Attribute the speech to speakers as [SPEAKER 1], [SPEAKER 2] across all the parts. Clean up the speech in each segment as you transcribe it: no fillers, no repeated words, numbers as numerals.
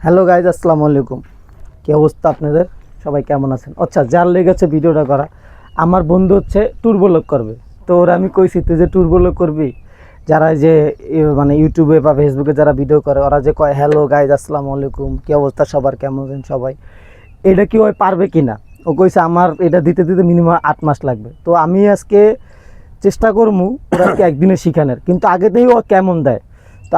[SPEAKER 1] Hello guys, আসসালামু আলাইকুম। কী অবস্থা আপনাদের? সবাই কেমন আছেন? আচ্ছা, যার লেগেছে ভিডিওটা করা, আমার বন্ধু হচ্ছে ট্যুর ব্লগ করবে। তো ওরা আমি কইছি তুই যে ট্যুর ব্লগ করবি, যারা যে মানে ইউটিউবে বা ফেসবুকে যারা ভিডিও করে ওরা যে কয় হ্যালো গাইজ আসসালামু আলাইকুম, কী অবস্থা সবার, কেমন আছেন সবাই, এটা কি ওই পারবে কি না? ও কইছে আমার এটা দিতে দিতে মিনিমাম 8 মাস লাগবে। তো আমি আজকে চেষ্টা করবো ওরাকে একদিনে শিখানোর, কিন্তু আগেতেই ও কেমন দেয়। তো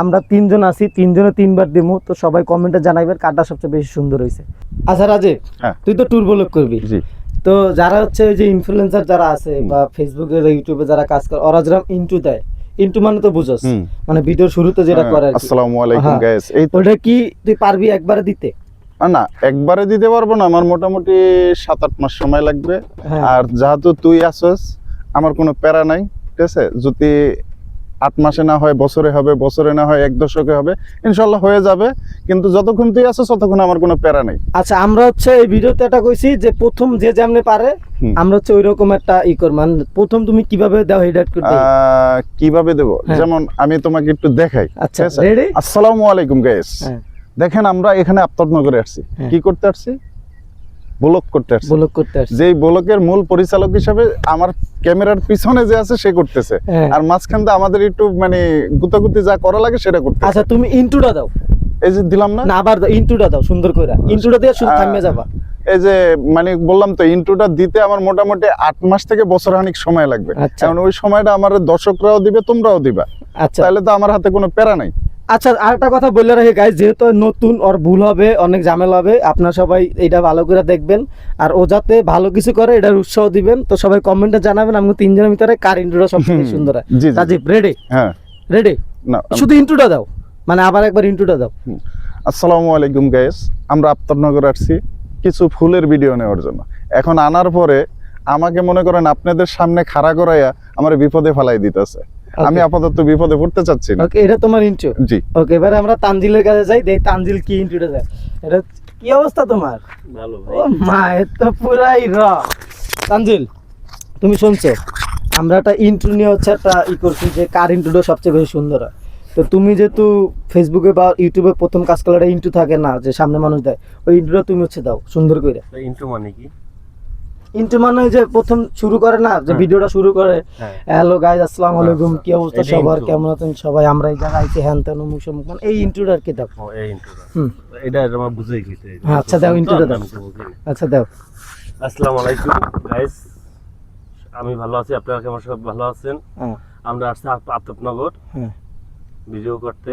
[SPEAKER 1] আমরা 3 জন আছি, 3 জনে 3 বার দিমু। তো সবাই কমেন্টে জানাইবেন কারটা সবচেয়ে বেশি সুন্দর হয়েছে। আচ্ছা রাজীব, তুই তো ট্যুর ব্লগ করবি। তো যারা হচ্ছে ওই যে ইনফ্লুয়েন্সার যারা আছে বা ফেসবুকে ইউটিউবে যারা কাজ করে, ওরা যেরকম ইন্টু দেয়, ইন্টু মানে তো বুঝছস, মানে ভিডিওর শুরুতে যেটা করে।
[SPEAKER 2] আসসালামু আলাইকুম গাইস, এই
[SPEAKER 1] ওটা কি তুই পারবি একবারে দিতে?
[SPEAKER 2] না, একবারে দিতে পারবো না, আমার মোটামুটি 7-8 মাস সময় লাগবে। আর যেহেতু তুই আসস, আমার কোনো প্যারা নাই, ঠিক আছে? যদি 8 মাসে না হয় বছরে হবে, বছরে না হয় 1 দশকে হবে, ইনশাল্লাহ হয়ে যাবে। কিন্তু যতক্ষণ তুই আসছ ততক্ষণ আমার কোনো প্যারা নাই।
[SPEAKER 1] আচ্ছা, আমরা হচ্ছে এই ভিডিওতে এটা কইছি যে প্রথম যে যেমনে পারে আমরা হচ্ছে ওইরকম একটা করব। প্রথম তুমি কিভাবে দাও এটা একটু
[SPEAKER 2] কিভাবে দেব, যেমন আমি তোমাকে একটু দেখাই।
[SPEAKER 1] আচ্ছা, রেডি?
[SPEAKER 2] আসসালামু আলাইকুম গাইস, দেখেন আমরা এখানে আফতাবনগরে আসছি। কি করতে আসছি? ব্লগ করতে আসছি।
[SPEAKER 1] ব্লগ করতে আসছি।
[SPEAKER 2] যেই ব্লগের মূল পরিচালক হিসেবে আমার ক্যামেরার পিছনে যে আছে সে করতেছে, আর মাঝখান দিয়ে আমাদের একটু মানে গুতাগুতি যা করা লাগে সেটা করতে।
[SPEAKER 1] আচ্ছা, তুমি ইন্ট্রোটা দাও।
[SPEAKER 2] এই যে দিলাম না,
[SPEAKER 1] আবার ইন্ট্রোটা দাও সুন্দর করে। ইন্ট্রোটা দিয়ে শুধু থামিয়ে যাবা।
[SPEAKER 2] এই যে মানে বললাম তো, ইন্ট্রোটা দিতে আমার মোটামুটি 8 মাস থেকে বছরখানিক সময় লাগবে। কারণ ওই সময়টা আমার দর্শকরাও দিবে, তোমরাও দিবা।
[SPEAKER 1] আচ্ছা,
[SPEAKER 2] তাহলে তো আমার হাতে কোনো প্যারা নাই।
[SPEAKER 1] আচ্ছা, আরেকটা কথা বলে রাখি গাইস, যেহেতু নতুন ওর ভুল হবে, অনেক ঝামেলা হবে, আপনারা সবাই এটা ভালো করে দেখবেন। আর ও যাতে ভালো কিছু করে এটার উৎসাহ দিবেন। তো সবাই কমেন্টে জানাবেন আমি 3 জনের ভিতরে কার ইন্ট্রোটা সবথেকে সুন্দর হয়। রাজীব রেডি? হ্যাঁ রেডি। না শুধু ইন্ট্রোটা দাও, মানে আবার একবার ইন্ট্রোটা দাও।
[SPEAKER 2] আসসালামু আলাইকুম গাইস, আমরা আফতাবনগর আসছি কিছু ফুলের ভিডিও নেওয়ার জন্য। এখন আনার পরে আমাকে মনে করেন আপনাদের সামনে খাড়া করাইয়া আমার বিপদে ফেলাই দিতেছে। আমি আপাতত বিপদে পড়তে চাচ্ছি না।
[SPEAKER 1] ওকে, এটা তোমার ইন্ট্রো? জি। ওকে, এবারে আমরা তানজিলের কাছে যাই, দেখ তানজিল কি ইন্ট্রোটা দেয়। এটা কি অবস্থা তোমার? ভালো ভাই। ও মা, এতো পুরাই র। তানজিল, তুমি শুনছো আমরা একটা ইন্ট্রো নিয়ে হচ্ছে একটা করছি যে কার ইন্ট্রোটা সবচেয়ে বেশি সুন্দর হয়। তো তুমি যেহেতু ফেসবুকে বা ইউটিউবে প্রথম কাজ করলে ইন্ট্রো থাকে না, যে সামনে মানুষ দেয়, ওই ইন্ট্রোটা তুমি হচ্ছে দাও সুন্দর করে।
[SPEAKER 3] ইন্ট্রো মানে কি?
[SPEAKER 1] ইন্ট্রো মানে যে প্রথম শুরু করে না, যে ভিডিওটা শুরু করে হ্যালো গাইস আসসালামু আলাইকুম, কি অবস্থা সবার, কেমন আছেন সবাই, আমরা এই জায়গায় আইছি হ্যান তেন মুখ সম্মুখ, মানে এই ইন্ট্রোটা আর কি দাও।
[SPEAKER 3] ও এই ইন্ট্রোটা, এটা আমরা বুঝাই গেছি।
[SPEAKER 1] আচ্ছা দাও, ইন্ট্রোটা দাও। আচ্ছা দাও।
[SPEAKER 3] আসসালামু আলাইকুম গাইস, আমি ভালো আছি, আপনারা কেমন সব ভালো আছেন? আমরা আসছি আফতাবনগর ভিডিও করতে।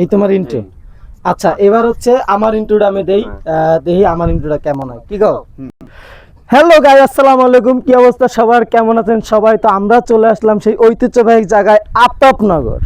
[SPEAKER 3] এই তোমার ইন্ট্রো। আচ্ছা, এবার হচ্ছে আমার ইন্ট্রোটা আমি দেই, দেখি আমার ইন্ট্রোটা কেমন হয়। কি গো? হ্যালো গাইস আসসালামু আলাইকুম, কি অবস্থা সবার, কেমন আছেন সবাই? তো আমরা চলে আসলাম সেই ঐতিহ্যবাহী জায়গায় আফতাবনগর।